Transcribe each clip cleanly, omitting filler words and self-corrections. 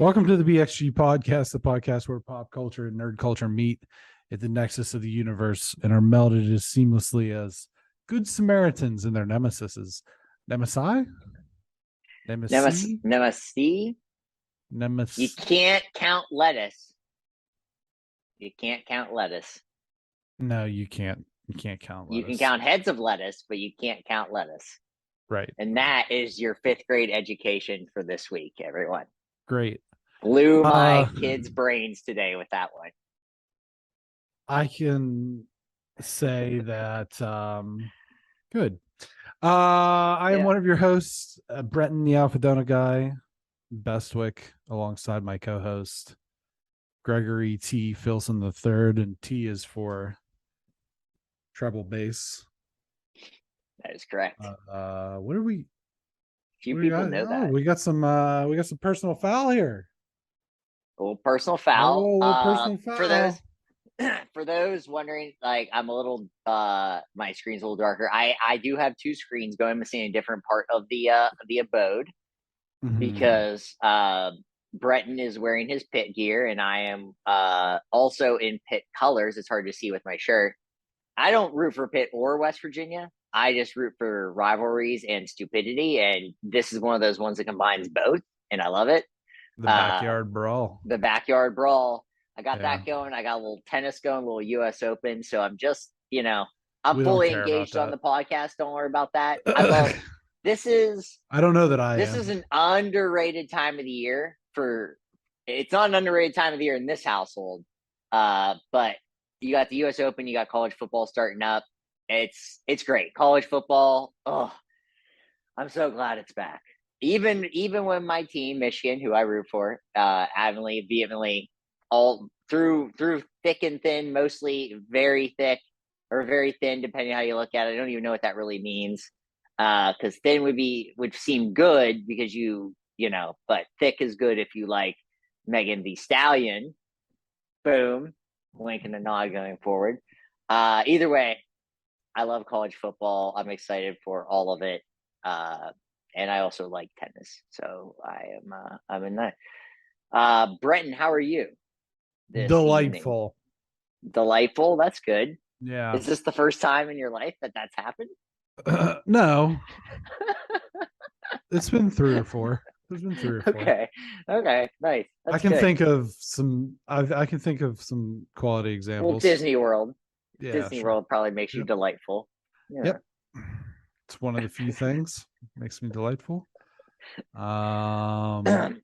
Welcome to the BXG podcast, the podcast where pop culture and nerd culture meet at the nexus of the universe and are melded as seamlessly as good Samaritans and their nemesises. Nemesi? Nemesi? Nemesis. You Nemes. can't count lettuce. You can't count lettuce. No, you can't. You can't count lettuce. You can count heads of lettuce, but you can't count lettuce. Right. And that is your fifth grade education for this week, everyone. Great. Blew my kids' brains today with that one. I can say that good. I am one of your hosts, Brenton the Alphadona guy, Bestwick, alongside my co-host Gregory T. Filson III, and T is for treble bass. That is correct. What are we? Few people know that. We got some personal foul here. A little personal foul. Personal foul. For those wondering, like, I'm a little my screen's a little darker. I do have two screens going. I'm seeing a different part of the abode because Breton is wearing his pit gear and I am also in pit colors. It's hard to see with my shirt. I don't root for Pitt or West Virginia. I just root for rivalries and stupidity, and this is one of those ones that combines both, and I love it. The backyard brawl. The backyard brawl. I got that going. I got a little tennis going, a little U.S. Open. So I'm just, I'm fully engaged on the podcast. Don't worry about that. I love this. I don't know that this is an underrated time of the year it's not an underrated time of the year in this household. But you got the U.S. Open, you got college football starting up. It's great. College football. Oh, I'm so glad it's back. Even when my team, Michigan, who I root for, adamantly, vehemently, all through thick and thin, mostly very thick or very thin, depending on how you look at it. I don't even know what that really means. Because thin would seem good because but thick is good if you like Megan Thee Stallion. Boom. Wink and a nod going forward. Either way, I love college football. I'm excited for all of it. And I also like tennis. So I'm in that. Brenton, how are you? Delightful. Delightful. That's good. Yeah. Is this the first time in your life that's happened? No. It's been three or four. There's been three or four. Okay. Nice. I can think of some quality examples. Well, Disney World. Yeah, Disney World probably makes you delightful. Yeah. Yep. It's one of the few things makes me delightful. Donovan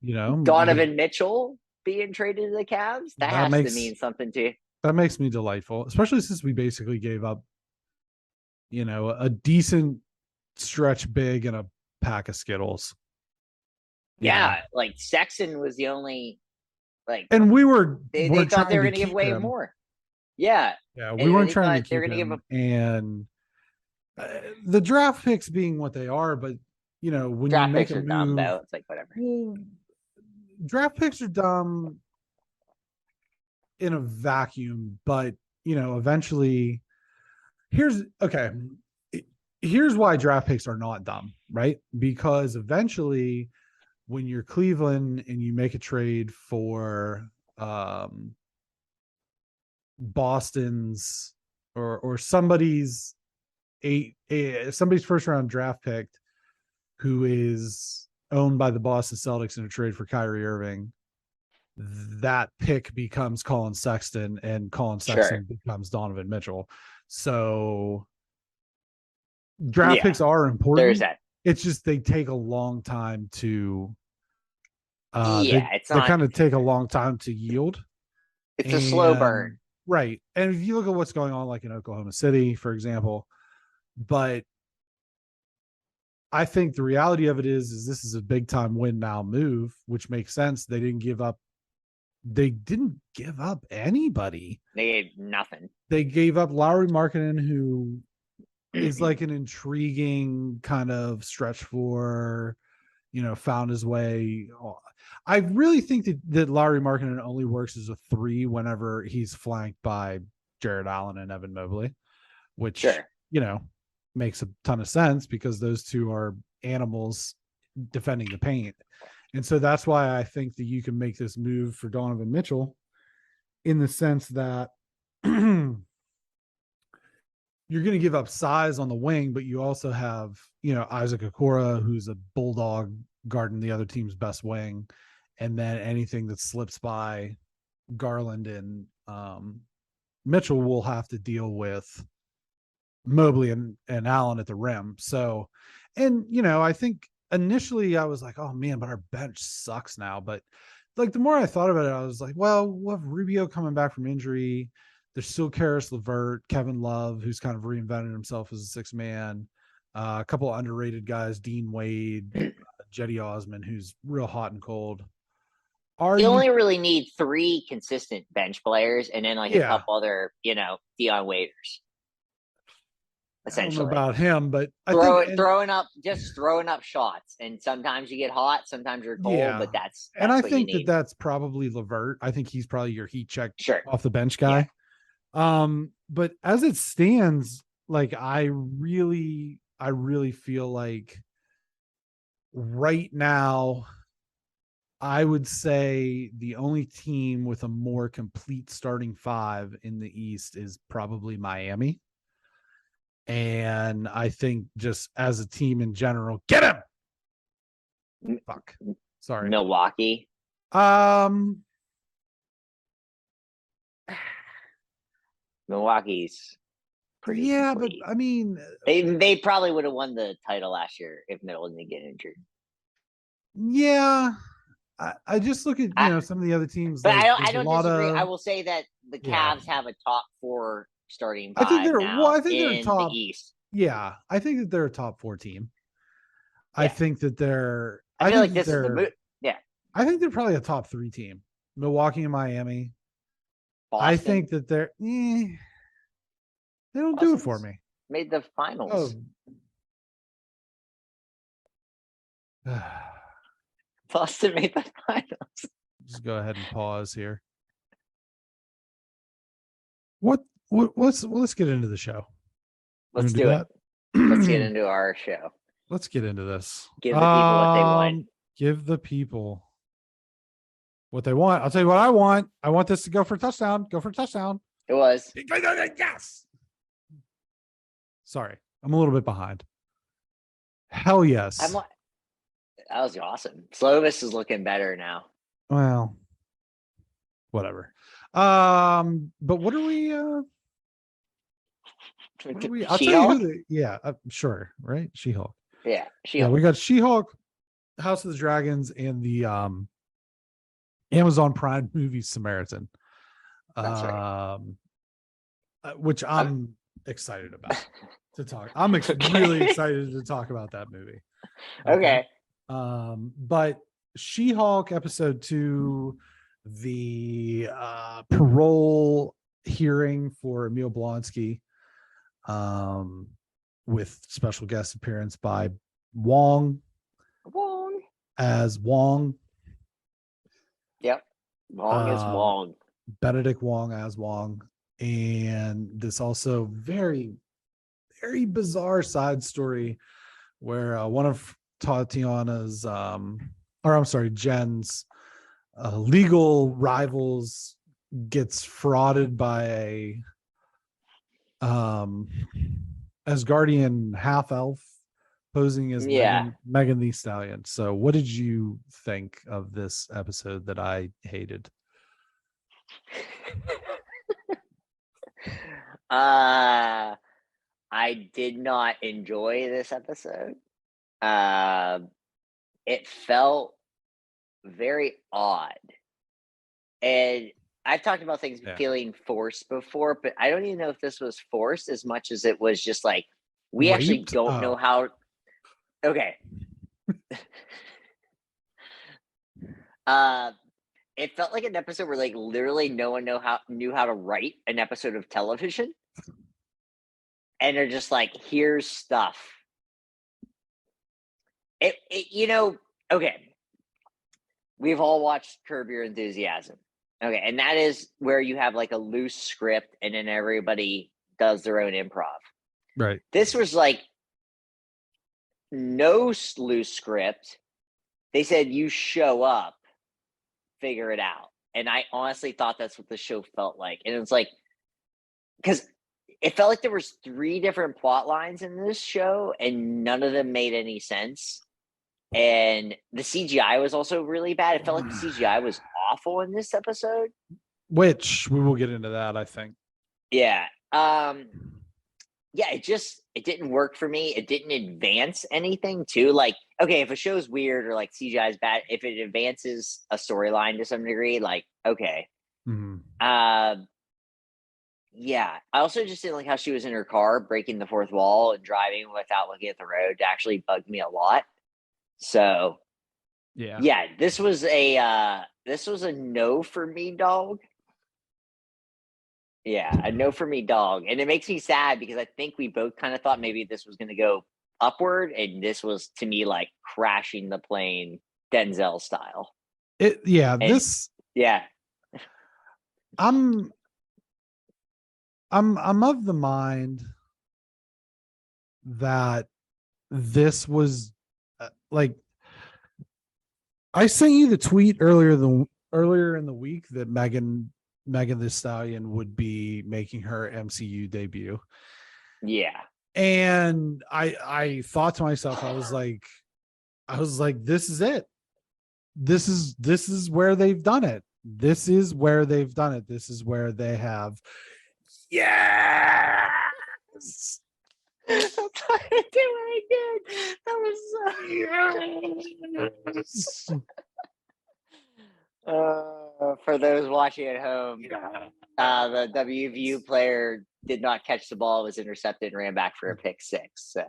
Mitchell being traded to the Cavs, that has to mean something to you. That makes me delightful, especially since we basically gave up, a decent stretch big and a pack of Skittles. Yeah, like Sexton was the only, and we they thought they were going to give away more. Yeah, we weren't trying to keep him, and the draft picks being what they are, but when draft you make picks are dumb, though. It's like whatever. Draft picks are dumb in a vacuum, but eventually, here's why draft picks are not dumb, right? Because eventually, when you're Cleveland and you make a trade for Boston's or somebody's first round draft pick who is owned by the Boston Celtics in a trade for Kyrie Irving, that pick becomes Colin Sexton and Colin Sexton becomes Donovan Mitchell. So draft picks are important. There's that. It's just they take a long time to they kind of take a long time to yield. It's a slow burn. Right. And if you look at what's going on, like in Oklahoma City, for example, but I think the reality of it is this is a big time win now move, which makes sense. They didn't give up anybody. They gave nothing. They gave up Lauri Markkanen, who is like an intriguing kind of stretch for, found his way. I really think that Lauri Markkanen only works as a 3 whenever he's flanked by Jared Allen and Evan Mobley, which, makes a ton of sense because those two are animals defending the paint. And so that's why I think that you can make this move for Donovan Mitchell in the sense that you're going to give up size on the wing, but you also have, Isaac Okoro, who's a bulldog guarding the other team's best wing. And then anything that slips by Garland and Mitchell will have to deal with Mobley and Allen at the rim. So, and, I think initially I was like, oh man, but our bench sucks now. But like the more I thought about it, I was like, well, we'll have Rubio coming back from injury. There's still Karis LeVert, Kevin Love, who's kind of reinvented himself as a six man. A couple of underrated guys, Dean Wade, Jetty Osman, who's real hot and cold. You only really need 3 consistent bench players and then like a couple other, Dion Waiters. Essentially, I don't know about him, but throwing up shots, and sometimes you get hot, sometimes you're cold, but that's and I what think you need. that's probably LeVert. I think he's probably your heat check off the bench guy. Yeah. But as it stands, like I really feel like right now, I would say the only team with a more complete starting 5 in the East is probably Miami. And I think just as a team in general, get him. Fuck. Sorry. Milwaukee. Milwaukee's pretty. Yeah, complete. But I mean, they probably would have won the title last year if Middleton didn't get injured. Yeah. I just look at some of the other teams. But I don't disagree. I will say that the Cavs have a top 4 starting 5 I think they're now I think they're top the East. Yeah, I think that they're a top 4 team. Yeah. I think that they're. I feel like this is the I think they're probably a top 3 team. Milwaukee and Miami. Boston. I think that they're. They don't Boston's do it for me. Made the finals. Oh. Boston made the finals. Just go ahead and pause here. Let's get into the show. Let's do it. Let's get into our show. Let's get into this. Give the people what they want. Give the people what they want. I'll tell you what I want. I want this to go for a touchdown. Go for a touchdown. It was. Yes. Sorry, I'm a little bit behind. Hell yes. That was awesome. Slovis is looking better now. Well, whatever. But what are we? I'll tell you who sure, right? She-Hulk. Yeah, She-Hulk. Yeah, we got She-Hulk, House of the Dragons, and the Amazon Prime movie Samaritan. That's right. Which I'm excited about to talk. I'm really excited to talk about that movie. Okay. But She-Hulk episode 2, the parole hearing for Emil Blonsky, with special guest appearance by Wong as Wong. Yep. Wong is Wong. Benedict Wong as Wong. And this also very, very bizarre side story where one of Tatiana's, Jen's legal rivals gets frauded by a Asgardian half elf posing as Megan Thee Stallion. So what did you think of this episode that I hated? I did not enjoy this episode. It felt very odd. And I've talked about things feeling forced before, but I don't even know if this was forced as much as it was just like, we actually don't know how. Okay. It felt like an episode where like literally no one knew how to write an episode of television. And they're just like, here's stuff. Okay. We've all watched Curb Your Enthusiasm. Okay. And that is where you have like a loose script and then everybody does their own improv. Right. This was like no loose script, they said you show up, figure it out. And I honestly thought that's what the show felt like. And it's like, because it felt like there was 3 different plot lines in this show and none of them made any sense. And the CGI was also really bad. It felt like the CGI was awful in this episode. Which we will get into that, I think. Yeah. Yeah, it didn't work for me. It didn't advance anything too. Like, okay, if a show's weird or like CGI is bad, if it advances a storyline to some degree, like, okay. Mm-hmm. Yeah. I also just didn't like how she was in her car breaking the fourth wall and driving without looking at the road. It actually bugged me a lot. So yeah, this was a no for me, dog. Yeah, a no for me, dog. And it makes me sad because I think we both kind of thought maybe this was going to go upward, and this was to me like crashing the plane, Denzel style. And yeah. I'm of the mind that this was like, I sent you the tweet earlier in the week that Megan Thee Stallion would be making her MCU debut. Yeah. And I thought to myself, I was like, this is it. This is where they've done it. This is where they've done it. This is where they have. Yes. That's what I did. That was Yes. For those watching at home, the WVU player did not catch the ball, was intercepted, and ran back for a pick 6. So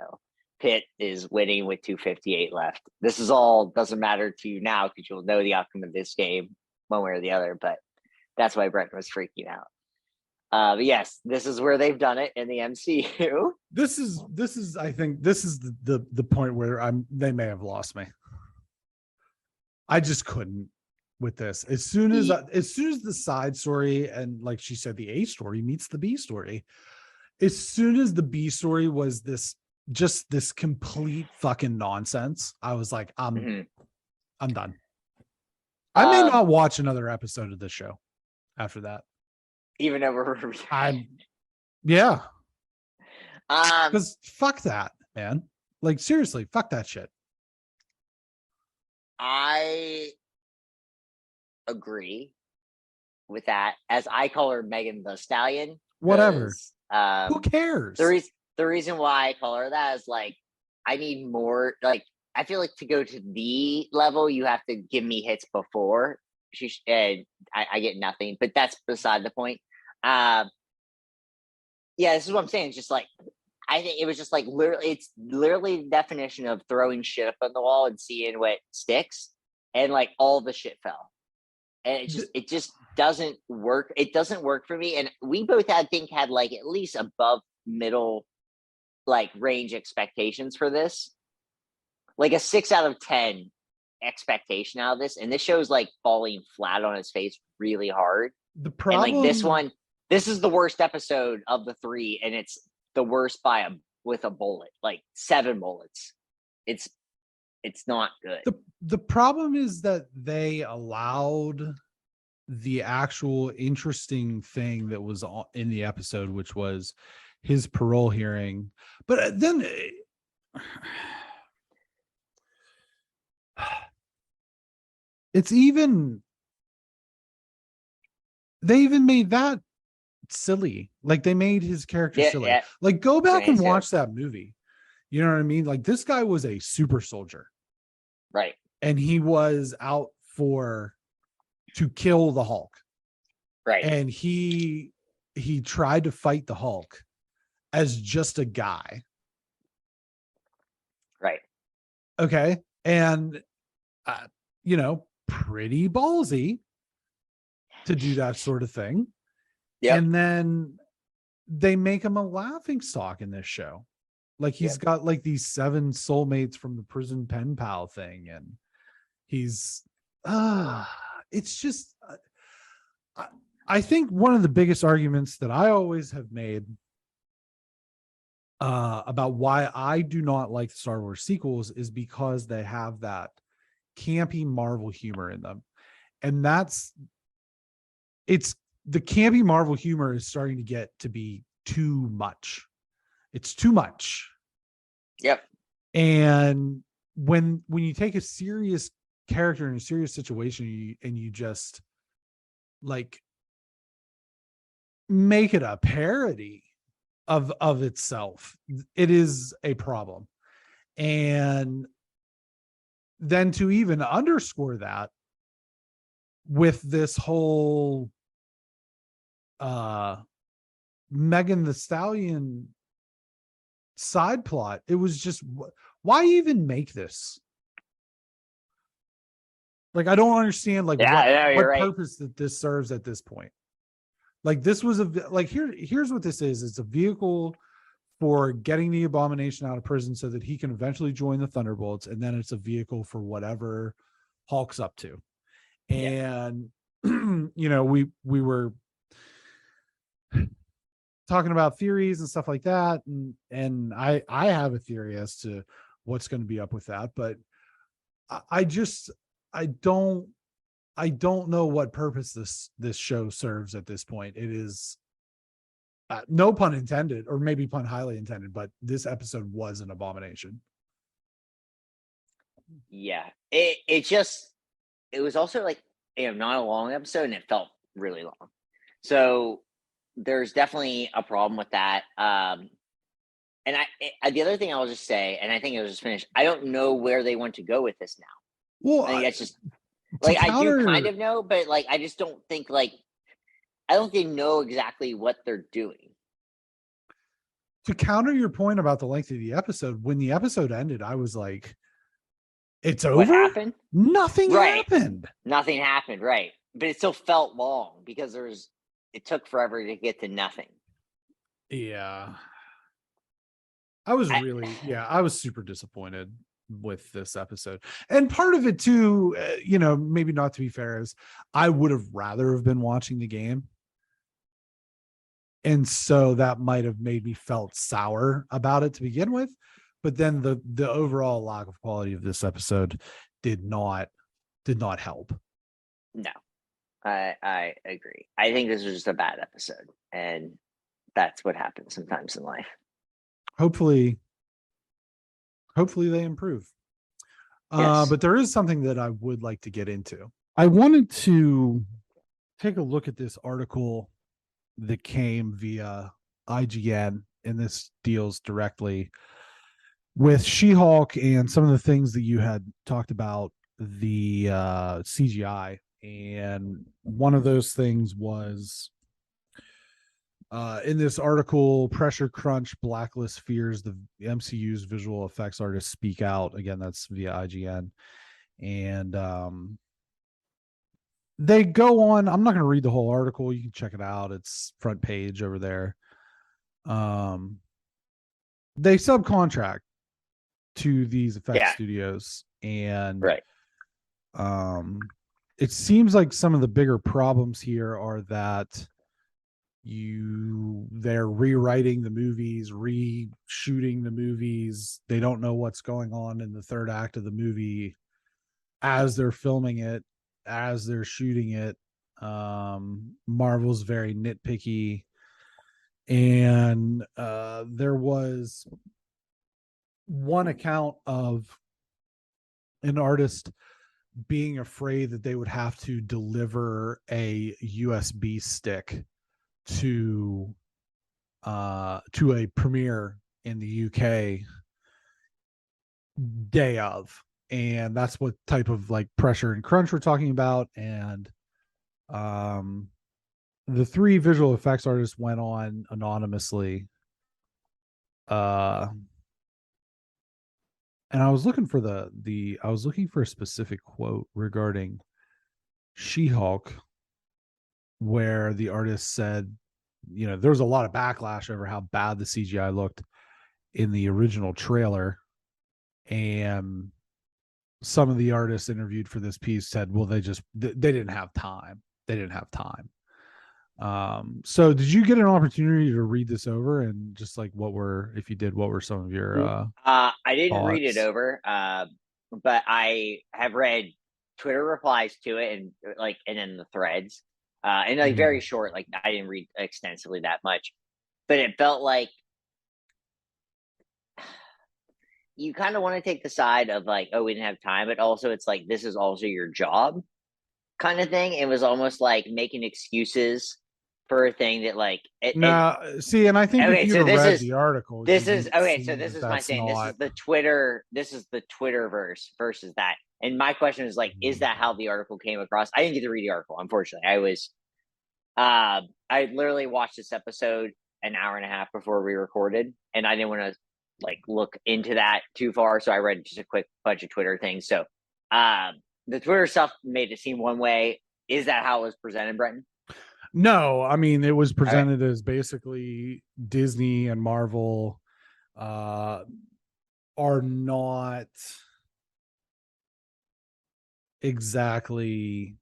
Pitt is winning with 2:58 left. This is all doesn't matter to you now because you'll know the outcome of this game one way or the other. But that's why Brent was freaking out. But yes, this is where they've done it in the MCU. This is I think this is the point where they may have lost me. I just couldn't with this. As soon as the side story and, like she said, the A story meets the B story. As soon as the B story was this complete fucking nonsense, I was like, I'm done. I may not watch another episode of this show after that. Even though because fuck that, man. Like, seriously, fuck that shit. I agree with that. As I call her Megan Thee Stallion. Whatever. Who cares? The reason why I call her that is like, I need more. Like, I feel like to go to the level, you have to give me hits before I get nothing. But that's beside the point. Yeah, this is what I'm saying. It's just like, I think it was just like it's literally the definition of throwing shit up on the wall and seeing what sticks, and like all the shit fell, and it just doesn't work. It doesn't work for me. And we both had like at least above middle like range expectations for this, like a 6 out of 10 expectation out of this, and this show's like falling flat on its face really hard. The problem, and like this one. This is the worst episode of the 3, and it's the worst with a bullet, like 7 bullets. It's not good. The problem is that they allowed the actual interesting thing that was in the episode, which was his parole hearing. But then they even made that silly. Like, they made his character silly. Yeah. Like, go back and watch that movie. You know what I mean? Like, this guy was a super soldier, right? And he was out to kill the Hulk, right? And he tried to fight the Hulk as just a guy, right? Okay, and pretty ballsy to do that sort of thing. Yep. And then they make him a laughing stock in this show. Like, he's got like these 7 soulmates from the prison pen pal thing. And he's, it's just, I think one of the biggest arguments that I always have made about why I do not like the Star Wars sequels is because they have that campy Marvel humor in them. And it's the campy Marvel humor is starting to get to be too much. It's too much. Yep. And when you take a serious character in a serious situation and you just like make it a parody of itself, it is a problem. And then to even underscore that with this whole Megan the Stallion side plot, it was just, why even make this? Like, I don't understand like Yeah, what you're right. purpose that this serves at this point. Like, this was here's what this is. It's a vehicle for getting the Abomination out of prison so that he can eventually join the Thunderbolts, and then it's a vehicle for whatever Hulk's up to. And you know, we were talking about theories and stuff like that, and I have a theory as to what's going to be up with that, but I just I don't know what purpose this show serves at this point. It is no pun intended, or maybe pun highly intended, but this episode was an abomination. Yeah, it was also like, not a long episode, and it felt really long. So there's definitely a problem with that. And the other thing I'll just say, and I think it was just finished, I don't know where they want to go with this now. Well, I think that's just like, I do kind of know, but like, I just don't think like, I don't think they know exactly what they're doing. To counter your point about the length of the episode, when the episode ended, I was like, it's over? What happened? Nothing happened. Nothing happened, right. But it still felt long because it took forever to get to nothing. Yeah. I was super disappointed with this episode. And part of it too, maybe not to be fair, is I would have rather have been watching the game. And so that might have made me felt sour about it to begin with. But then the overall lack of quality of this episode did not help. No, I agree. I think this was just a bad episode, and that's what happens sometimes in life. Hopefully they improve. Yes. But there is something that I would like to get into. I wanted to take a look at this article that came via IGN, and this deals directly with She-Hulk and some of the things that you had talked about, the CGI. And one of those things was in this article, Pressure Crunch Blacklist fears the MCU's visual effects artists speak out. Again, that's via IGN. And they go on. I'm not going to read the whole article. You can check it out. It's front page over there. They subcontract to these effects studios, and it seems like some of the bigger problems here are that they're rewriting the movies, reshooting the movies. They don't know what's going on in the third act of the movie as they're filming it, as they're shooting it. Marvel's very nitpicky, and there was one account of an artist being afraid that they would have to deliver a USB stick to a premiere in the UK day of. And that's what type of like pressure and crunch we're talking about. And the three visual effects artists went on anonymously. And I was looking for I was looking for a specific quote regarding She-Hulk, where the artist said, there was a lot of backlash over how bad the CGI looked in the original trailer. And some of the artists interviewed for this piece said, well, they didn't have time. They didn't have time. So did you get an opportunity to read this over, and just like what were some of your I didn't thoughts? read it over. but I have read Twitter replies to it, and then the threads, and like very Mhm. short. Like I didn't read extensively that much, but it felt like you kind of want to take the side of like, oh, we didn't have time, but also it's like this is also your job kind of thing. It was almost like making excuses for a thing that like it Now, see, and I think if okay, you'd so have read the article, this you is would okay, so see this that is my that's thing. not. This is the Twitter verse versus that. And my question is like, is that how the article came across? I didn't get to read the article, unfortunately. I literally watched this episode an hour and a half before we recorded, and I didn't want to like look into that too far, so I read just a quick bunch of Twitter things. So, um, the Twitter stuff made it seem one way. Is that how it was presented, Brenton? No, I mean it was All right. presented as basically Disney and Marvel uh are not exactly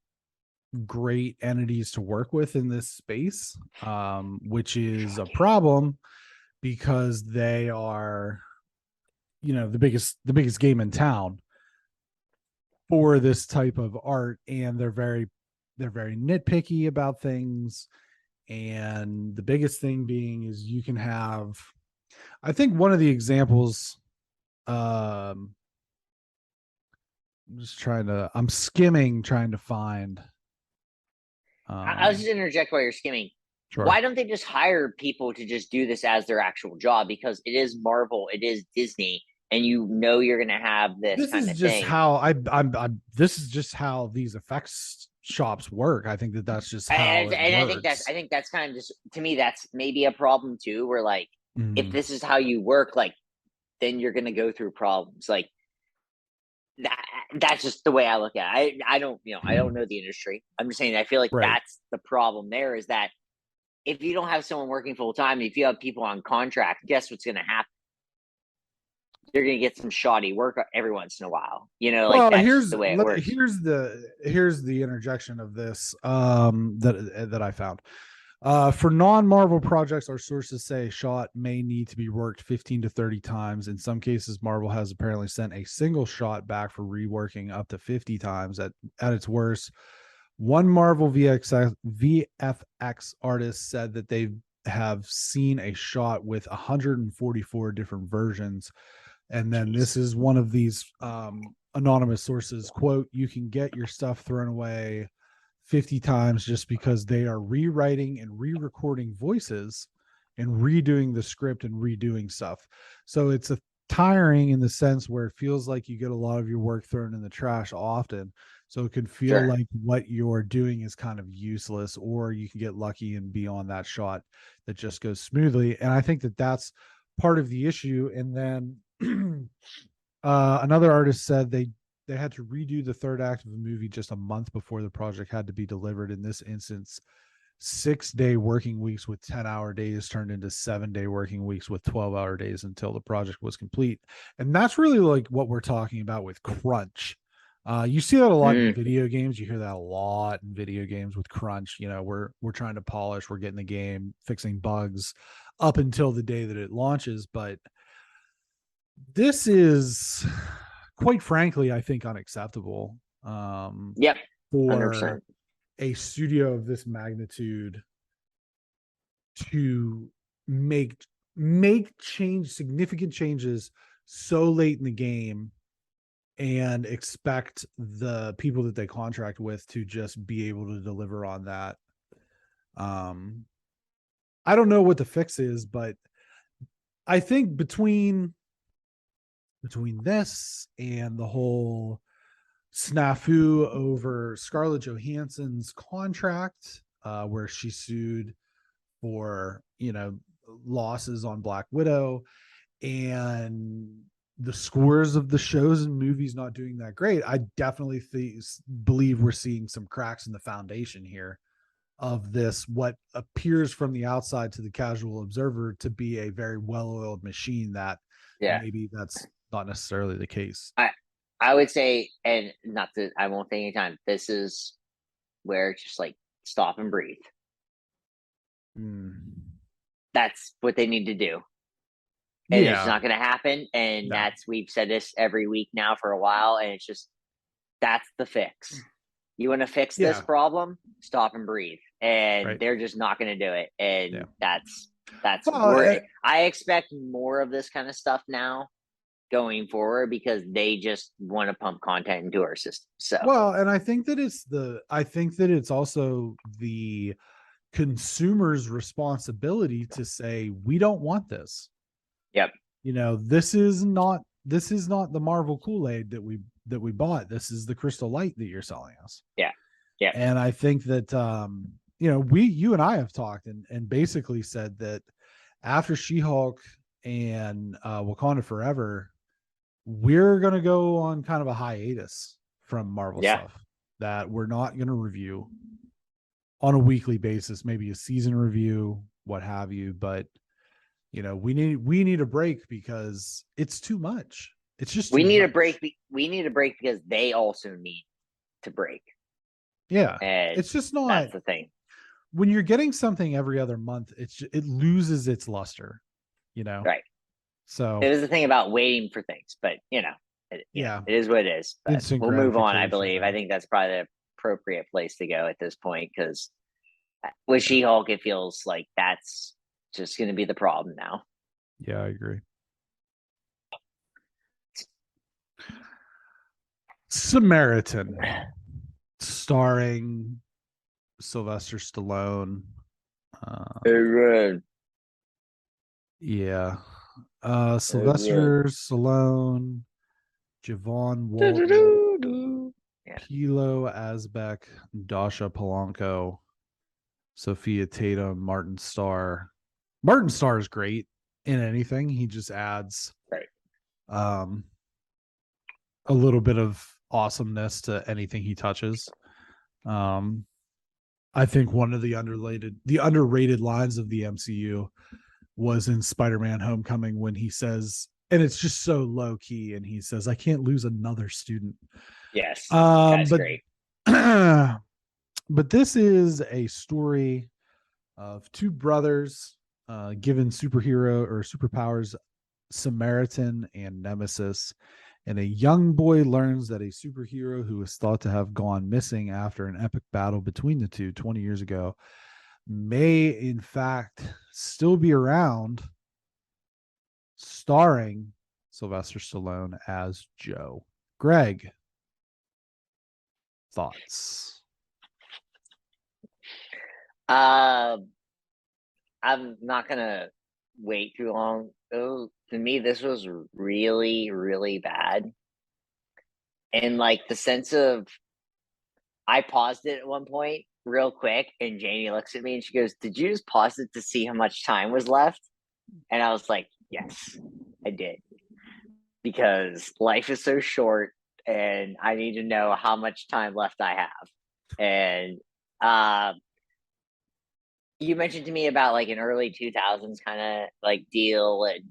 great entities to work with in this space, which is a problem because they are, the biggest game in town for this type of art, and they're very nitpicky about things. And the biggest thing being is you can have, I think one of the examples, I'm skimming trying to find. I'll just um interject while you're skimming. sure. Why don't they just hire people to just do this as their actual job? Because it is Marvel, it is Disney, and you know you're going to have this This kind is of just thing. how this is just how these effects shops work. I think that that's just how it And works. I think that's kind of just to me that's maybe a problem too. Where like if Mhm. this is how you work, like then you're going to go through problems. Like that that's just the way I look at it. I don't I don't know the industry. I'm just saying I feel like Right. that's the problem there is that if you don't have someone working full time, if you have people on contract, guess what's going to happen? You're going to get some shoddy work every once in a while. Like Well, that's just the way it works. here's the interjection of this, that I found. For non-Marvel projects, our sources say a shot may need to be worked 15 to 30 times. In some cases, Marvel has apparently sent a single shot back for reworking up to 50 times at its worst. One Marvel VFX artist said that they have seen a shot with 144 different versions. And then Jeez. this is one of these anonymous sources, quote, you can get your stuff thrown away 50 times just because they are rewriting and re-recording voices and redoing the script and redoing stuff. So it's a tiring in the sense where it feels like you get a lot of your work thrown in the trash often. So it can feel Sure. like what you're doing is kind of useless, or you can get lucky and be on that shot that just goes smoothly. And I think that that's part of the issue. And then another artist said they had to redo the third act of the movie just a month before the project had to be delivered. In this instance, 6-day working weeks with 10-hour days turned into 7-day working weeks with 12-hour days until the project was complete. And that's really like what we're talking about with crunch. You see that a lot in Mm, video games. You hear that a lot in video games with crunch. We're trying to polish, we're getting the game, fixing bugs up until the day that it launches. But this is, quite frankly, I think unacceptable, yep. for 100%. a studio of this magnitude to make significant changes so late in the game and expect the people that they contract with to just be able to deliver on that. um I don't know what the fix is, but I think between this and the whole snafu over Scarlett Johansson's contract, where she sued for losses on Black Widow, and the scores of the shows and movies not doing that great. I definitely believe we're seeing some cracks in the foundation here of this, what appears from the outside to the casual observer to be a very well-oiled machine, that Yeah. maybe that's not necessarily the case. I I would say, and not that I won't take any time. This is where it's just like stop and breathe. Mm. That's what they need to do. and it's Yeah. not going to happen. And No. we've said this every week now for a while, and it's just, that's the fix. You want to fix this Yeah. problem? Stop and breathe. And Right. they're just not going to do it. And Yeah. that's Well, I expect more of this kind of stuff now going forward, because they just want to pump content into our system. So well, and I think that it's also the consumer's responsibility to say, we don't want this. yep. This is not the Marvel Kool-Aid that we bought. This is the Crystal Light that you're selling us. Yeah. Yeah. And I think that you and I have talked and basically said that after She-Hulk and Wakanda Forever, we're going to go on kind of a hiatus from Marvel Yeah. stuff, that we're not going to review on a weekly basis, maybe a season review, what have you. But we need a break because it's too much. It's just We too need much. a break. We need a break because they also need to break. Yeah. And It's just not, that's the thing. when you're getting something every other month, it loses its luster, Right. So It is the thing about waiting for things, but yeah, it is what it is. But instant we'll move on, I gratification. believe. I think that's probably the appropriate place to go at this point, because with She-Hulk, it feels like that's just going to be the problem now. Yeah, I agree. Samaritan, starring Sylvester Stallone. Yeah. Sylvester Stallone, Javon Walton, Yeah. Pilo Asbeck, Dasha Polanco, Sophia Tatum, Martin Starr. Martin Starr is great in anything. He just adds a little bit of awesomeness to anything he touches. I think one of the underrated lines of the MCU was in Spider-Man Homecoming, when he says, and it's just so low key, and he says, "I can't lose another student." Yes. That's great. But this is a story of two brothers given superhero or superpowers, Samaritan and Nemesis. And a young boy learns that a superhero who is thought to have gone missing after an epic battle between the two 20 years ago may, in fact, still be around, starring Sylvester Stallone as Joe. Greg, thoughts? I'm not gonna wait too long. To me, this was really, really bad. And like the sense of, I paused it at one point real quick, and Janie looks at me and she goes, "Did you just pause it to see how much time was left?" And I was like, "Yes, I did." Because life is so short and I need to know how much time left I have. And you mentioned to me about like an early 2000s kind of like deal, and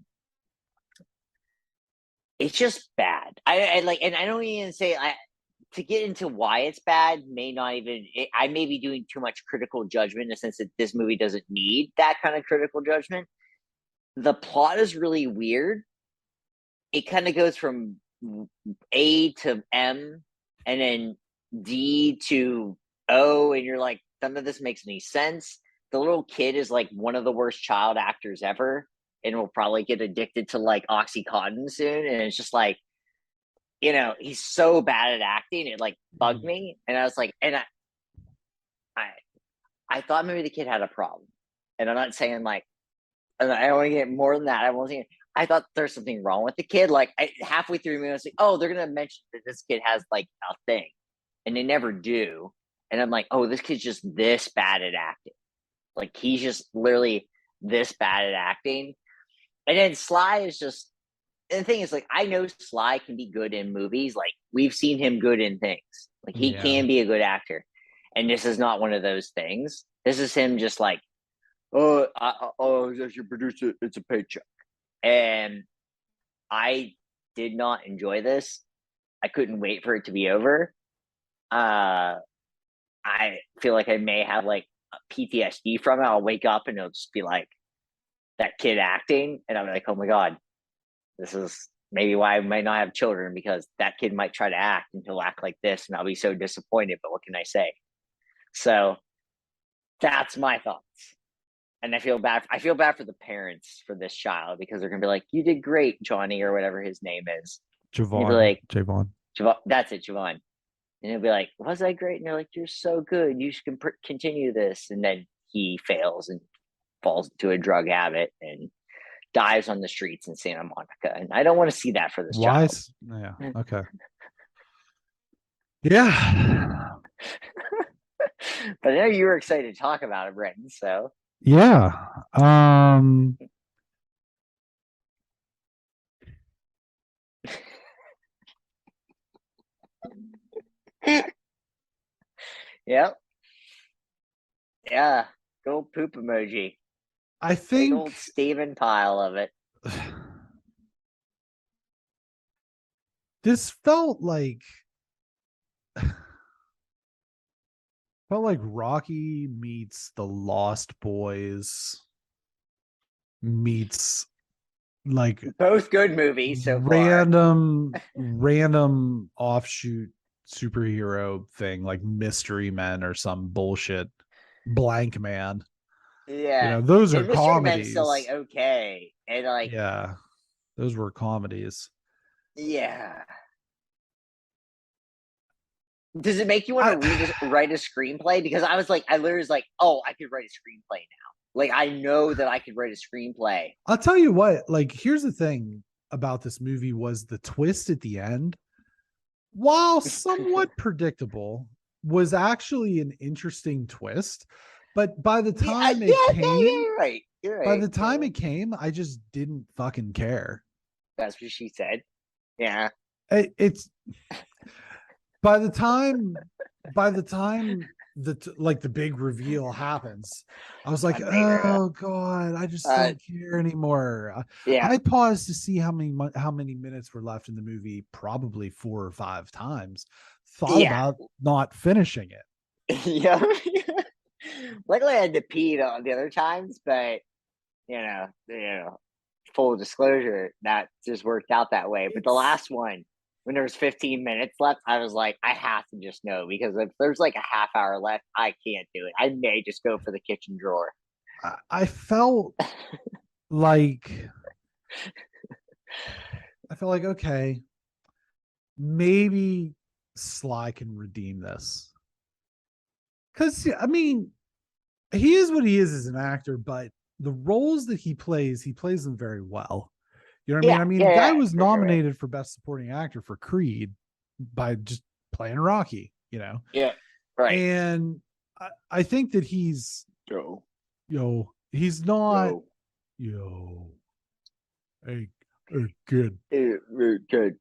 it's just bad. I like, and I don't even say, to get into why it's bad may not even, I may be doing too much critical judgment, in the sense that this movie doesn't need that kind of critical judgment. The plot is really weird. It kind of goes from A to M and then D to O, and you're like, none of this makes any sense. The little kid is like one of the worst child actors ever, and will probably get addicted to like Oxycontin soon. And it's just like, he's so bad at acting, it like bugged me. And I was like, and I thought maybe the kid had a problem. And I'm not saying like, and I don't want to get more than that. I thought there's something wrong with the kid. Like halfway through the movie, I was like, oh, they're gonna mention that this kid has like a thing, and they never do. And I'm like, oh, this kid's just this bad at acting. Like he's just literally this bad at acting. And then Sly is just, and the thing is, like, I know Sly can be good in movies. Like we've seen him good in things. Like he can be a good actor. And this is not one of those things. This is him just like, as your producer, it's a paycheck. And I did not enjoy this. I couldn't wait for it to be over. I feel like I may have like PTSD from it. I'll wake up and it'll just be like that kid acting, and I'm like, oh my god, This is maybe why I might not have children, because that kid might try to act and he'll act like this, and I'll be so disappointed. But what can I say? So that's my thoughts. And I feel bad. I feel bad for the parents for this child, because they're gonna be like, "You did great, Johnny," or whatever his name is. And you'll be Javon. like, Javon. That's it, Javon. And he'll be like, "Was I great?" And they're like, "You're so good. You should continue this." And then he fails and falls into a drug habit and dies on the streets in Santa Monica. And I don't want to see that for this Why? child. Yeah. Okay. Yeah. But I know you were excited to talk about it, Brenton. So Yeah. yep. Yeah. Good old poop emoji. I Big think old Steven pile of it. this felt like Rocky meets the Lost Boys meets like Both good movies so far. random offshoot superhero thing like Mystery Men or some bullshit. Blank Man. Yeah. Those are And Mystery Men's still like comedies. okay. And like, Yeah. Those were comedies. yeah. Does it make you want to write a screenplay? Because I was like, I literally was like, oh, I could write a screenplay now. Like, I know that I could write a screenplay. I'll tell you what, like, here's the thing about this movie was the twist at the end, while somewhat predictable, was actually an interesting twist. But by the time you're right. You're right. by the time it came, I just didn't fucking care. That's what she said. Yeah. It's by the time the big reveal happens, I was like, oh god, I just don't care anymore. Yeah. I paused to see how many minutes were left in the movie, probably 4 or 5 times. Thought about not finishing it. Yeah. Luckily I had to pee on the other times, but full disclosure, that just worked out that way. But the last one, when there was 15 minutes left, I was like, I have to just know, because if there's like a half hour left, I can't do it. I may just go for the kitchen drawer. I felt like okay, maybe Sly can redeem this. Because I mean, he is what he is as an actor, but the roles that he plays them very well. You know what I mean? The guy was nominated for Best Supporting Actor for Creed by just playing Rocky, Yeah, right. And I think that he's he's not hey, good. Good.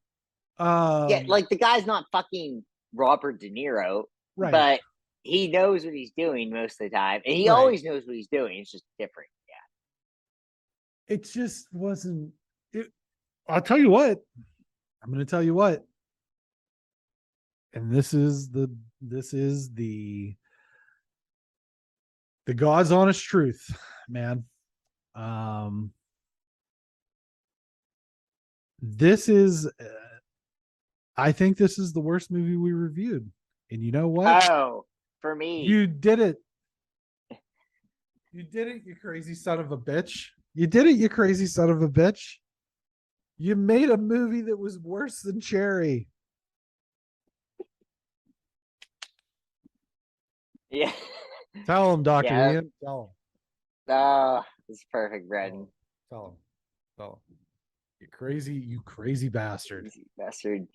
Yeah, like the guy's not fucking Robert De Niro, right? But he knows what he's doing most of the time, and he always knows what he's doing. It's just different. Yeah. It just wasn't. I'll tell you what. I'm going to tell you what. And this is the God's honest truth, man. This is. I think this is the worst movie we reviewed, and you know what? Oh, for me, you did it. You did it, you crazy son of a bitch. You did it, you crazy son of a bitch. You made a movie that was worse than Cherry. Yeah. Tell him, Dr. Ian. Tell him. Oh, it's perfect, Brendan. Tell him. You crazy bastard. Crazy bastard.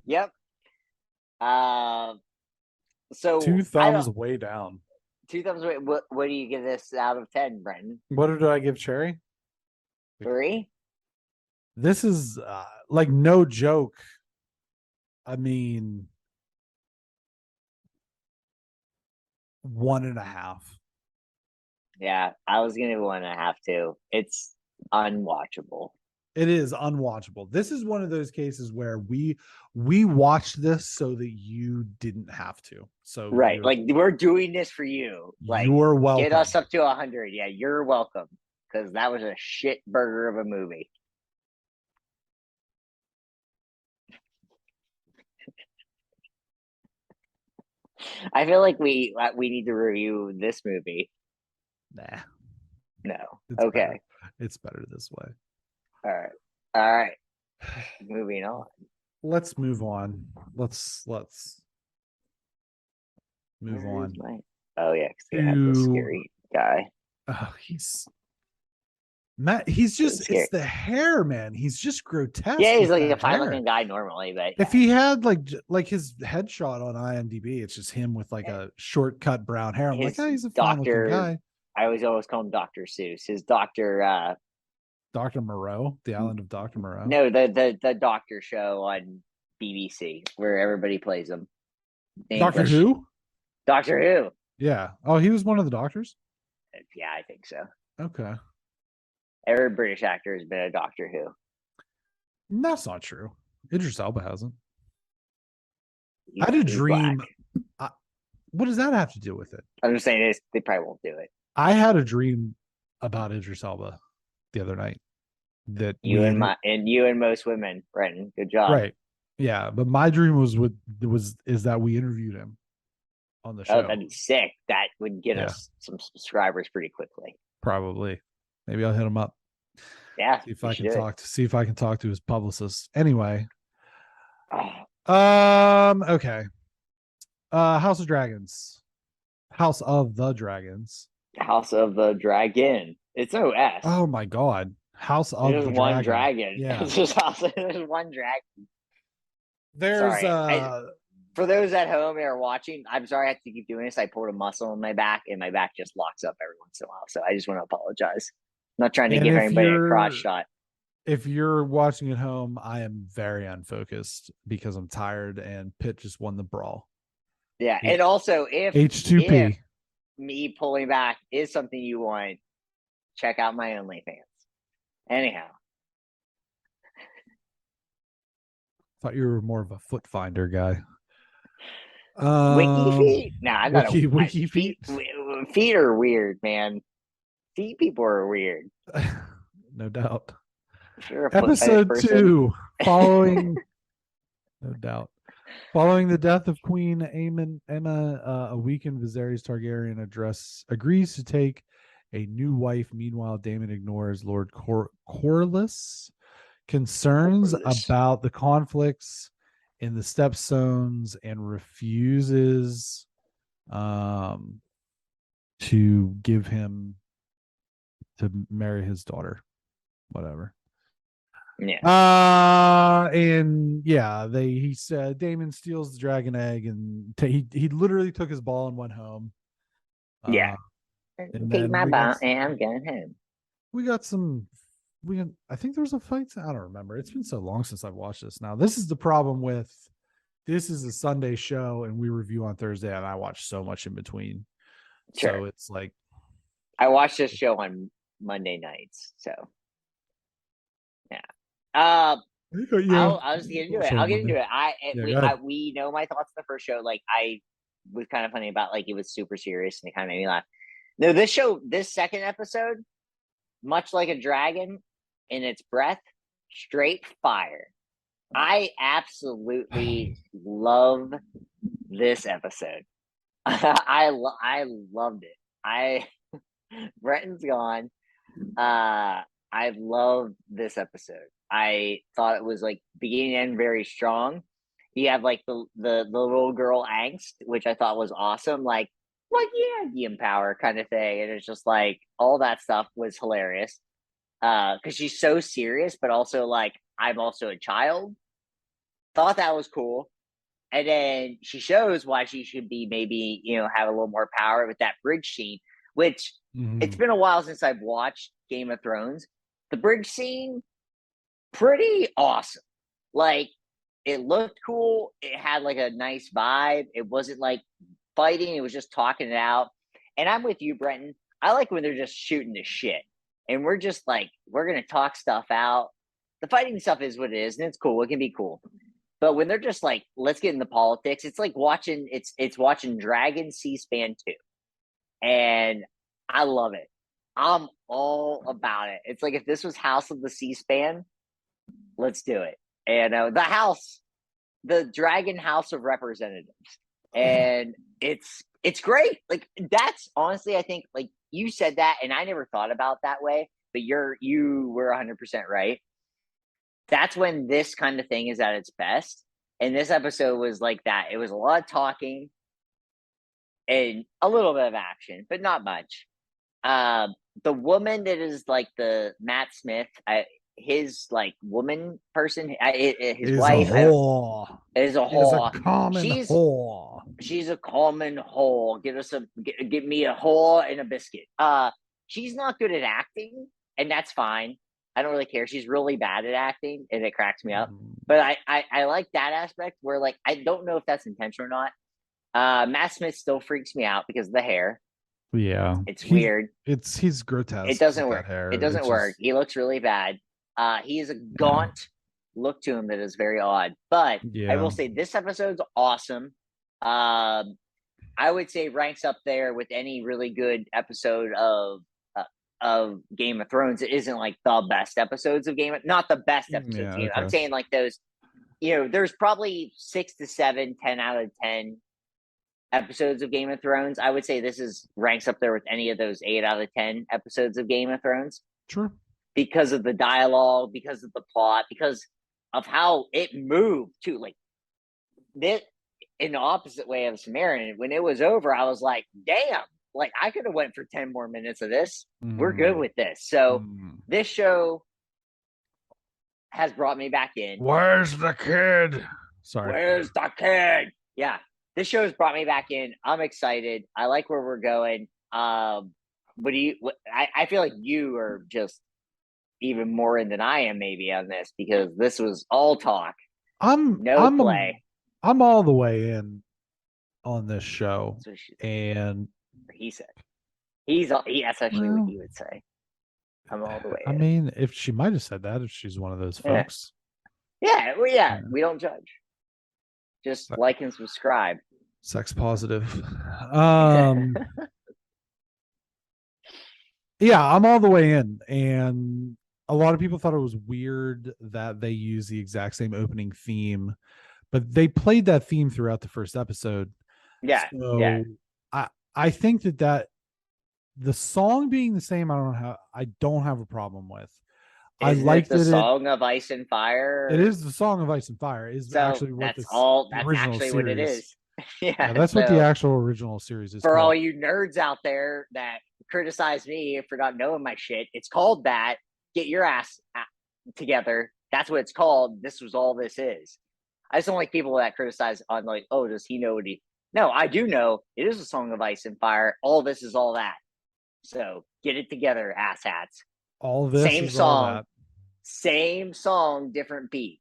Yep. So 2 thumbs way down. 2 thumbs away. What do you give this out of 10, Brendan? What did I give Cherry? 3. This is like no joke. I mean, 1.5. Yeah, I was gonna 1.5 too. It's unwatchable. It is unwatchable. This is one of those cases where we watched this so that you didn't have to. So right, like we're doing this for you. Like, you're welcome. Get us up to 100. Yeah, you're welcome. because that was a shit burger of a movie. I feel like we need to review this movie. Nah, No. it's Okay. better. It's better this way. All right. All right. Moving on. Let's move on. Let's move Where is on my? Oh yeah, because they have this to. scary guy. Oh, he's Matt. He's So just. scary. It's the hair, man. He's just grotesque Yeah, he's with like a that fine hair. looking guy normally, but If he had like his headshot on IMDb, it's just him with like a shortcut brown hair. I'm like, his oh, he's a fine looking doctor. guy. I always call him Dr. Seuss. His doctor. Dr. Moreau, the island of Dr. Moreau. No, the doctor show on BBC where everybody plays him. Doctor English. Who? Doctor Who. Yeah. Oh, he was one of the doctors? Yeah, I think so. Okay. Every British actor has been a Doctor Who. That's not true. Idris Elba hasn't. He's, I had a he's dream. black. What does that have to do with it? I'm just saying they probably won't do it. I had a dream about Idris Elba the other night. That You and most women, Brenton. Good job. right. Yeah, but my dream is that we interviewed him on the show. Oh, that'd be sick. That would get us some subscribers pretty quickly. Probably. Maybe I'll hit him up. Yeah. See if I can talk to his publicist. Anyway. Oh. Okay. House of Dragons. House of the Dragons. House of the Dragon. It's no S. Oh my god. House of There's the one Dragon. dragon. Yeah. It's just there's one dragon. There's sorry. For those at home that are watching, I'm sorry I have to keep doing this. I pulled a muscle in my back and my back just locks up every once in a while. So I just want to apologize. I'm not trying to give anybody a crotch shot. If you're watching at home, I am very unfocused because I'm tired and Pitt just won the brawl. Yeah. And also if H2P me pulling back is something you want, check out my OnlyFans. Anyhow. Thought you were more of a foot finder guy. Wiki feet? Nah, I got wiki feet. Feet are weird, man. Feet people are weird. No doubt. Sure, Episode 2, following no doubt. Following the death of Queen Emma, a weakened Viserys Targaryen agrees to take a new wife. Meanwhile, Daemon ignores Lord Corlys concerns about the conflicts in the Stepstones and refuses to give him to marry his daughter. Whatever. Yeah. And yeah, he said Daemon steals the dragon egg and he literally took his ball and went home. Yeah. And take my ball and I'm going home. I think there was a fight. I don't remember. It's been so long since I've watched this now. This is the problem with this is a Sunday show and we review on Thursday and I watch so much in between. Sure. So it's like I watched this show on Monday nights. So yeah. I'll just get into it. I'll get into it. We know my thoughts on the first show. Like I was kind of funny about like it was super serious and it kind of made me laugh. No, this second episode, much like a dragon in its breath, straight fire. I absolutely love this episode. I loved it. Brenton's gone. I loved this episode. I thought it was like beginning and end very strong. You have like the little girl angst, which I thought was awesome. Like yeah, the empower kind of thing. And it's just like all that stuff was hilarious. Because she's so serious, but also like I'm also a child. Thought that was cool. And then she shows why she should be maybe, have a little more power with that bridge scene, which it's been a while since I've watched Game of Thrones. The bridge scene, pretty awesome. Like, it looked cool. It had like a nice vibe. It wasn't like fighting. It was just talking it out. And I'm with you, Brenton. I like when they're just shooting the shit. And we're just like, we're going to talk stuff out. The fighting stuff is what it is. And it's cool. It can be cool. But when they're just like, let's get into politics, it's like watching, it's watching Dragon C-SPAN 2. And I love it. I'm all about it. It's like if this was House of the C-SPAN, let's do it. And the Dragon House of Representatives, Oh, and it's great. Like that's honestly, I think, like you said that, and I never thought about that way, but you were 100% right. That's when this kind of thing is at its best, and this episode was like that. It was a lot of talking and a little bit of action, but not much. The woman that is like the Matt Smith, his like woman person, his is a wife, I don't whore. is a Is a whore. common She's whore. she's a common whore. Give me a whore and a biscuit. She's not good at acting, and that's fine. I don't really care. She's really bad at acting, and it cracks me up. But I like that aspect where like I don't know if that's intentional or not. Matt Smith still freaks me out because of the hair. Yeah, It's weird. he's It grotesque doesn't with work. that hair. It doesn't It's work. just He looks really bad. He has a yeah, gaunt look to him that is very odd. But I will yeah. say this episode's awesome. Um, I would say ranks up there with any really good episode of Game of Thrones. It isn't like the best episodes of not the best episodes Yeah, of Game. I'm okay. saying like those. You know, there's probably 6 to 7, 10 out of 10 episodes of Game of Thrones. I would say this is ranks up there with any of those 8 out of 10 episodes of Game of Thrones Sure. because of the dialogue, because of the plot, because of how it moved too. Like this in the opposite way of Samaritan. When it was over, I was like, damn, like I could have went for 10 more minutes of this. We're good Mm, with this. So mm. this show has brought me back in. Where's the kid? Sorry. Where's the kid? Yeah, this show has brought me back in. I'm excited. I like where we're going. What do you? I feel like you are just even more in than I am maybe on this because this was all talk, I'm no I'm play. I'm all the way in on this show, That's what and he said. That's actually what well, he would say. I'm all the way I in. mean, if she might have said that, if she's one of those Yeah, folks, yeah, well, yeah. yeah, We don't judge. Just like and subscribe. sex positive. Um, yeah, I'm all the way in, and a lot of people thought it was weird that they use the exact same opening theme, but they played that theme throughout the first episode. Yeah, yeah. So I think that the song being the same, I don't have a problem with. I Isn't it like the that song of Ice and it Fire? is the song of Ice and Fire is So actually what that's this all. the That's original actually what it series. is. Yeah, Yeah. that's what the So actual original series is for all called. you nerds out there that criticize me for not knowing my shit, it's called that. Get your ass together. That's what it's called. This was all this is. I just don't like people that criticize on like, oh, does he know what he? No, I do know. It is a song of Ice and Fire. All this is all that. So get it together, asshats. All this Same is all song, that. different beat.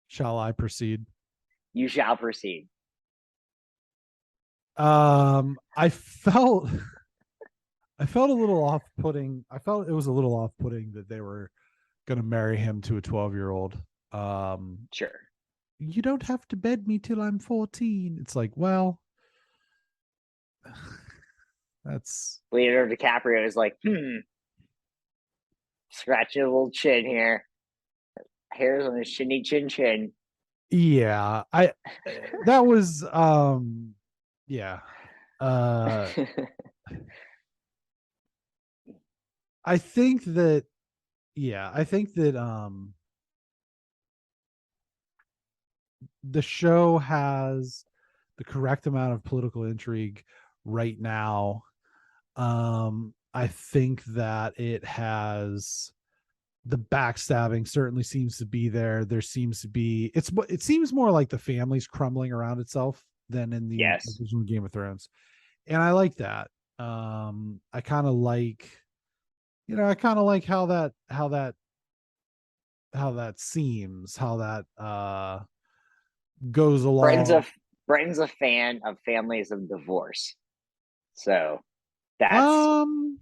Shall I proceed? You shall proceed. I felt I felt a little off putting. I felt it was a little off putting that they were going to marry him to a 12-year-old. Sure. You don't have to bed me till I'm 14. It's like, well, that's Leonardo DiCaprio is like, scratching a little chin here. Hairs on his chinny chin chin. yeah. I that was yeah. Uh I think that I think that the show has the correct amount of political intrigue right now. I think that it has the backstabbing certainly seems to be there. There seems to be it seems more like the family's crumbling around itself than in the Yes. original Game of Thrones. And I like that. I kind of like I kind of like how that seems, how that goes Brenton's along. a Brenton's a fan of families of divorce. So that's Um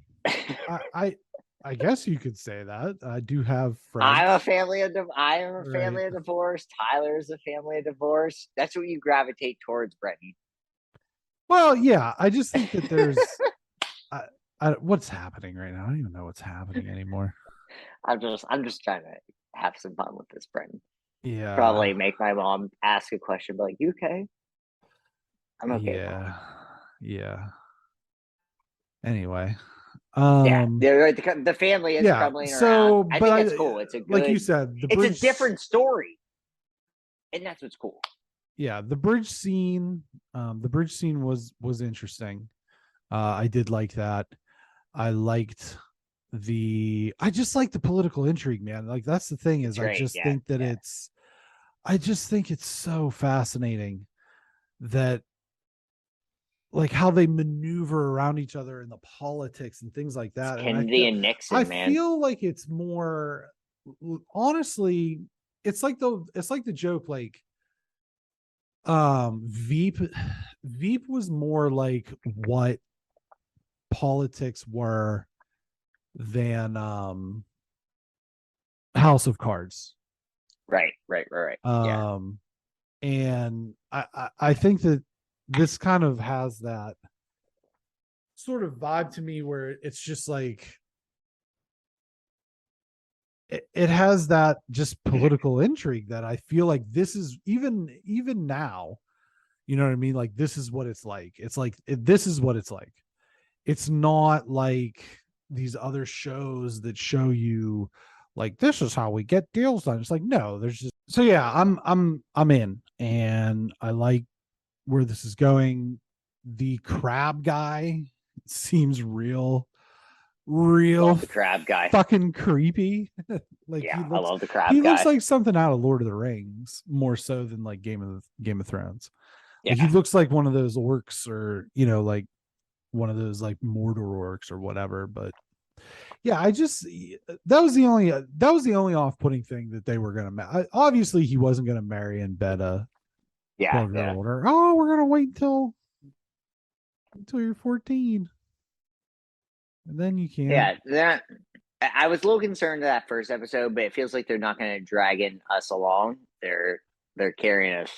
I I guess you could say that. I do have I friends. am a Right. family of divorce. Tyler's a family of divorce. That's what you gravitate towards, Brenton. Well, yeah, I just think that there's I, what's happening right now? I don't even know what's happening anymore. I'm just trying to have some fun with this, Brendan. Yeah. Probably make my mom ask a question, but like, you okay? I'm okay, Mom. Yeah. Yeah. Anyway. Yeah, Um the family is yeah. crumbling around. So, I but think I that's cool. It's a like you good, said, the it's a bridge different story, and that's what's cool. yeah, the bridge scene was interesting. I did like that. I just like the political intrigue, man. Like that's the thing is It's I great. just Yeah, think that yeah, I just think it's so fascinating that like how they maneuver around each other in the politics and things like it's that. And Kennedy and I Nixon, man. feel like it's more honestly, it's like the joke like Veep was more like what politics were than House of Cards. Right. Yeah, Um and I think that this kind of has that sort of vibe to me where it's just like it has that just political intrigue that I feel like this is even now, you know what I mean? Like this is what it's like. It's like this is what it's like. It's not like these other shows that show you like this is how we get deals done. It's like no, there's just so yeah, I'm in and I like where this is going. The crab guy seems real love the crab guy. fucking creepy. Like Yeah, I love the crab he looks guy. like something out of Lord of the Rings more so than like Game of Thrones. Like he Yeah, looks like one of those orcs or like one of those like Mordor orcs or whatever. But yeah, I just that was the only off-putting thing that they were gonna. Obviously, he wasn't gonna marry and bed a yeah, 12-year-old yeah. or oh, we're gonna wait until you're 14 and then you can. Yeah, that I was a little concerned to that first episode, but it feels like they're not going to dragging us along. They're carrying us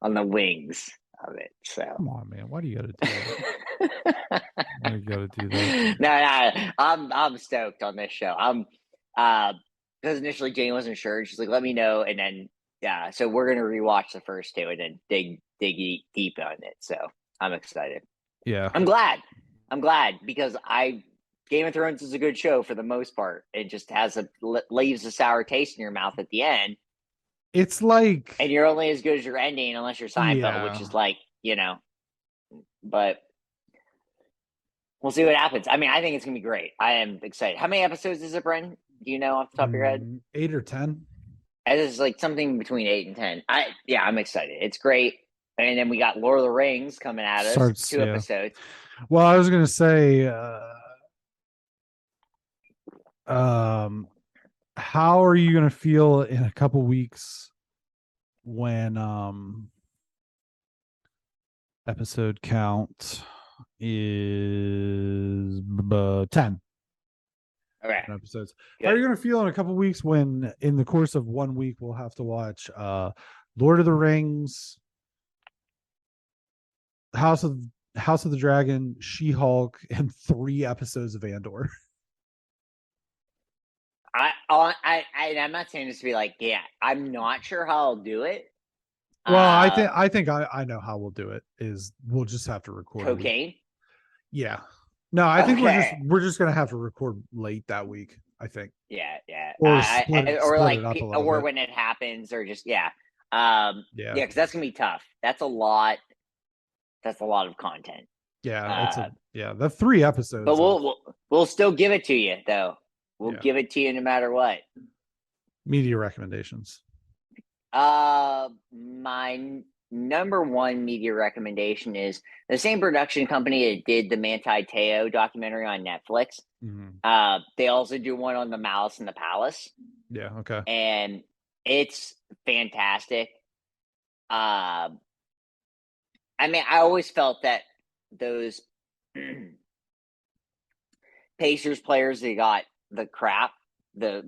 on the wings of it. So Come on, man, why do you got to do that? no, Why do you got to do that? I'm stoked on this show. I'm because initially Jane wasn't sure. She's like, "Let me know," and then yeah, so we're gonna rewatch the first two and then dig deep on it. So I'm excited. Yeah, I'm glad. I'm glad because I Game of Thrones is a good show for the most part. It just has leaves a sour taste in your mouth at the end, it's like and you're only as good as your ending unless you're Seinfeld, which yeah, is like But we'll see what happens. I mean, I think it's gonna be great. I am excited. How many episodes is it, Bren? Do you know off the top of your head? 8 or 10. It is like something between 8 and 10. I'm excited. It's great. And then we got Lord of the Rings coming at us. Starts Two yeah. episodes. Well, I was gonna say, how are you gonna feel in a couple weeks when episode count is 10 Okay, episodes? How are good. you gonna feel in a couple weeks when in the course of 1 week we'll have to watch Lord of the Rings, House of House of the Dragon, She-Hulk, and 3 episodes of Andor? I'm not saying this to be like, yeah, I'm not sure how I'll do it. Well, Uh, I think I know how we'll do it. Is we'll just have to record a week. Cocaine. Yeah. No, I think Okay. we're just gonna have to record late that week. I think, Yeah. or split it up a little Or bit. when it happens, or just yeah. Yeah, Yeah, because that's gonna be tough. That's a lot. That's a lot of content. yeah. Uh, The 3 episodes but of we'll still give it to you though. We'll yeah give it to you no matter what. media recommendations. My number one media recommendation is the same production company that did the Manti Te'o documentary on Netflix. Mm-hmm. They also do one on the Malice in the Palace, Yeah. Okay. and it's fantastic. Uh, I mean, I always felt that those Pacers players, they got the crap the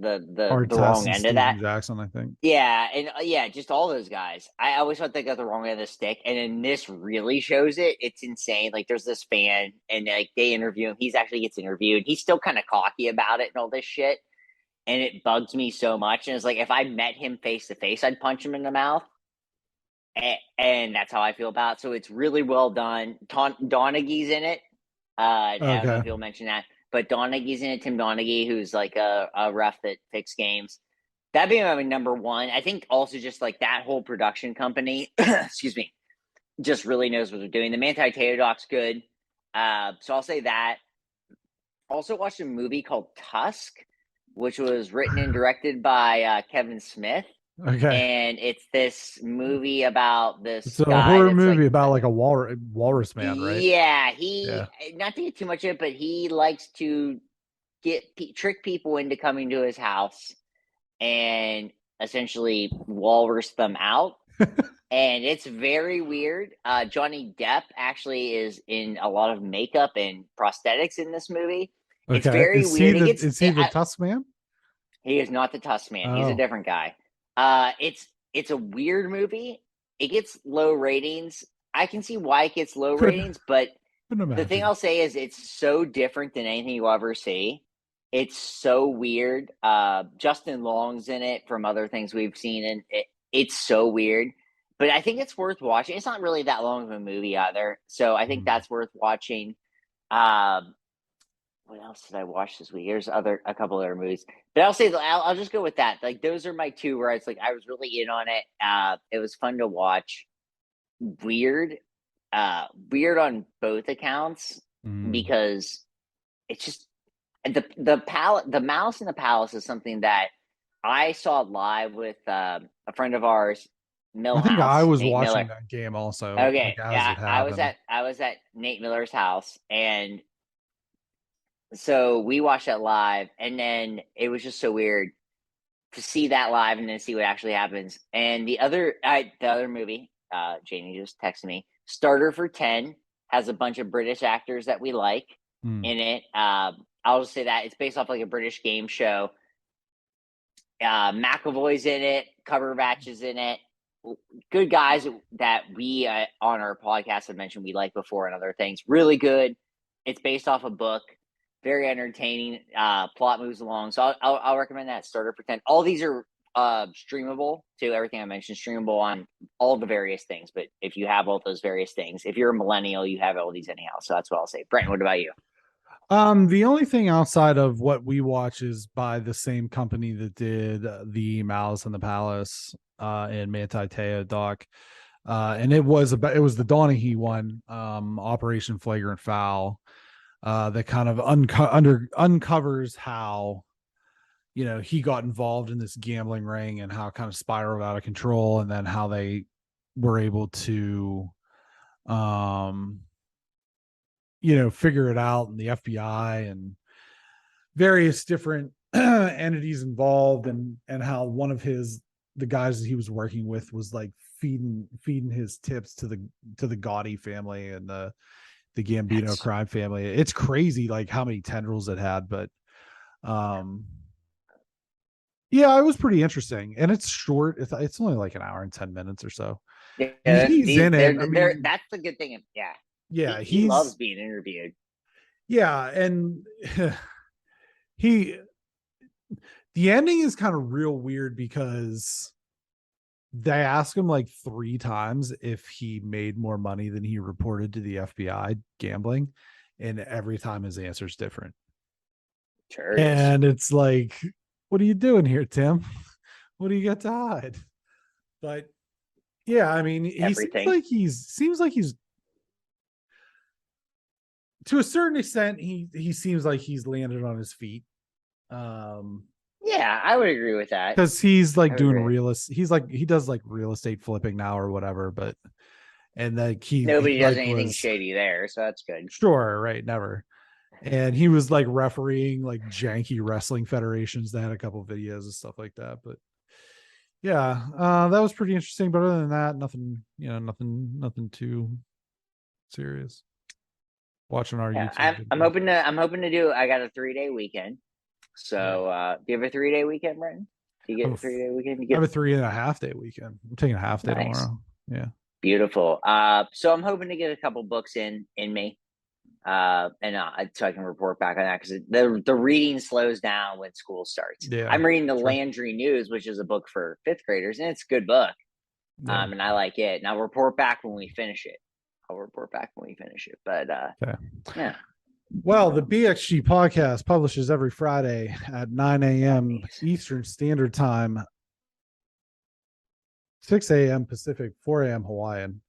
Artest wrong and end of Steven that. Jackson, I think. Yeah, and yeah, just all those guys. I always thought they got the wrong end of the stick, and then this really shows it. It's insane. Like there's this fan, and like they interview him. He's actually gets interviewed. He's still kind of cocky about it and all this shit, and it bugs me so much. And it's like if I met him face to face, I'd punch him in the mouth, and that's how I feel about it. So it's really well done. Donaghy's in it. I don't know Okay. if you'll mention that, but Donaghy's in it. Tim Donaghy, who's like a ref that picks games. That being my number one, I think also just like that whole production company, excuse me, just really knows what they're doing. The Manti Te'o doc's good. So I'll say that. Also watched a movie called Tusk, which was written and directed by Kevin Smith. Okay. And it's this movie about It's this a guy horror that's like, movie about like a walrus man, right? yeah, Yeah. he, not to get too much of it, but he likes to trick people into coming to his house and essentially walrus them out. And it's very weird. Johnny Depp actually is in a lot of makeup and prosthetics in this movie. It's Okay. very weird. Is he the Tusk Man? He is not the Tusk Man. He's a Oh, different guy. It's a weird movie. It gets low ratings. I can see why it gets low could ratings, but couldn't the thing imagine. I'll say is it's so different than anything you'll ever see. It's so weird. Justin Long's in it from other things we've seen, and it's so weird. But I think it's worth watching. It's not really that long of a movie either, so I think Hmm. that's worth watching. Um, what else did I watch this week? There's a couple other movies, but I'll say I'll just go with that. Like those are my two where it's like I was really in on it. It was fun to watch. Weird, weird on both accounts Mm. because it's just the Mouse in the Palace is something that I saw live with a friend of ours, I think I Millhouse, was Nate watching Miller. that game also, Okay, like as yeah, it happened. I was at Nate Miller's house, and so we watched that live, and then it was just so weird to see that live and then see what actually happens. And the other movie, Janie just texted me. Starter for 10 has a bunch of British actors that we like Hmm. in it. I'll just say that it's based off like a British game show. McAvoy's in it. Cumberbatch is in it. Good guys that we on our podcast have mentioned we like before and other things. Really good. It's based off a book. Very entertaining. Plot moves along. So I'll recommend that Starter for 10. All these are streamable too. Everything I mentioned streamable on all the various things. But if you have all those various things, if you're a millennial, you have all these anyhow. So that's what I'll say. Brent, what about you? The only thing outside of what we watch is by the same company that did the Malice in the Palace and Manti Te'o doc. And it was the Donaghy one, Operation Flagrant Foul, that kind of uncovers how he got involved in this gambling ring and how it kind of spiraled out of control, and then how they were able to um figure it out, and the FBI and various different entities involved, and how one of the guys that he was working with was like feeding his tips to the Gotti family and the Gambino That's crime family. It's crazy like how many tendrils it had, but um yeah, it was pretty interesting, and it's short. It's only like an hour and 10 minutes or so, and yeah. he's in it. I They're mean, that's the good thing. Yeah, yeah, he loves he's being interviewed. yeah, and he the ending is kind of real weird because they ask him like three times if he made more money than he reported to the FBI gambling, and every time his answer is different. Sure is And it's like, what are you doing here, Tim? What do you got to hide? But yeah, I mean, he everything. seems like he's to a certain extent he seems like he's landed on his feet. Um Yeah, I would agree with that. because he's like I would doing agree. he's like he does like real estate flipping now or whatever, but and like he Nobody does like anything was shady there, so that's good. sure, right, never. And he was like refereeing like janky wrestling federations that had a couple of videos and stuff like that. But yeah, that was pretty interesting. But other than that, nothing, nothing too serious. Watching our Yeah, YouTube I'm videos. hoping to do. I got a 3-day weekend, So do you have a 3-day weekend, Brenton? Do you get a 3-day weekend? You I have get a 3.5 day weekend. I'm taking a half day nice. tomorrow. Yeah. Beautiful. So I'm hoping to get a couple books in me. And so I can report back on that because the reading slows down when school starts. Yeah. I'm reading the Sure. Landry News, which is a book for fifth graders, and it's a good book. Yeah. And I like it. And I'll report back when we finish it. But Okay. yeah. Well, the BXG podcast publishes every Friday at 9 a.m. Eastern Standard Time, 6 a.m. Pacific, 4 a.m. Hawaiian.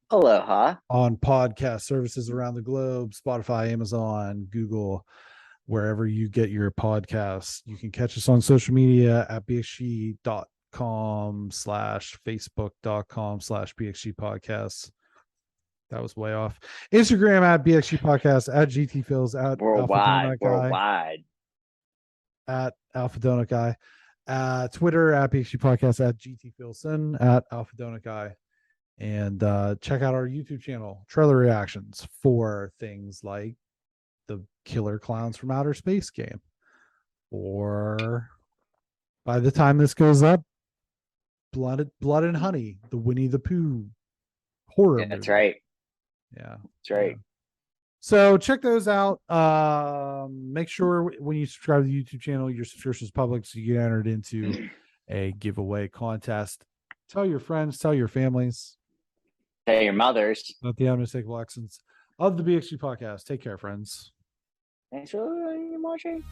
Aloha. On podcast services around the globe, Spotify, Amazon, Google, wherever you get your podcasts. You can catch us on social media at bxg.com/facebook.com/bxg podcasts. That was way off. Instagram at BXG podcast, at GTFills, at Worldwide. at Alpha Donut Guy, Twitter at BXG podcast, at GTFilson, at Alpha Donut Guy. And check out our YouTube channel, Trailer Reactions, for things like the Killer Clowns from Outer Space game. Or by the time this goes up, Blood and Honey, the Winnie the Pooh horror movie. That's right. Yeah. That's right. Yeah. So check those out. Make sure when you subscribe to the YouTube channel, your subscription is public so you get entered into a giveaway contest. Tell your friends, tell your families. Tell your mothers. Not the unmistakable accents of the BXG podcast. Take care, friends. Thanks for watching.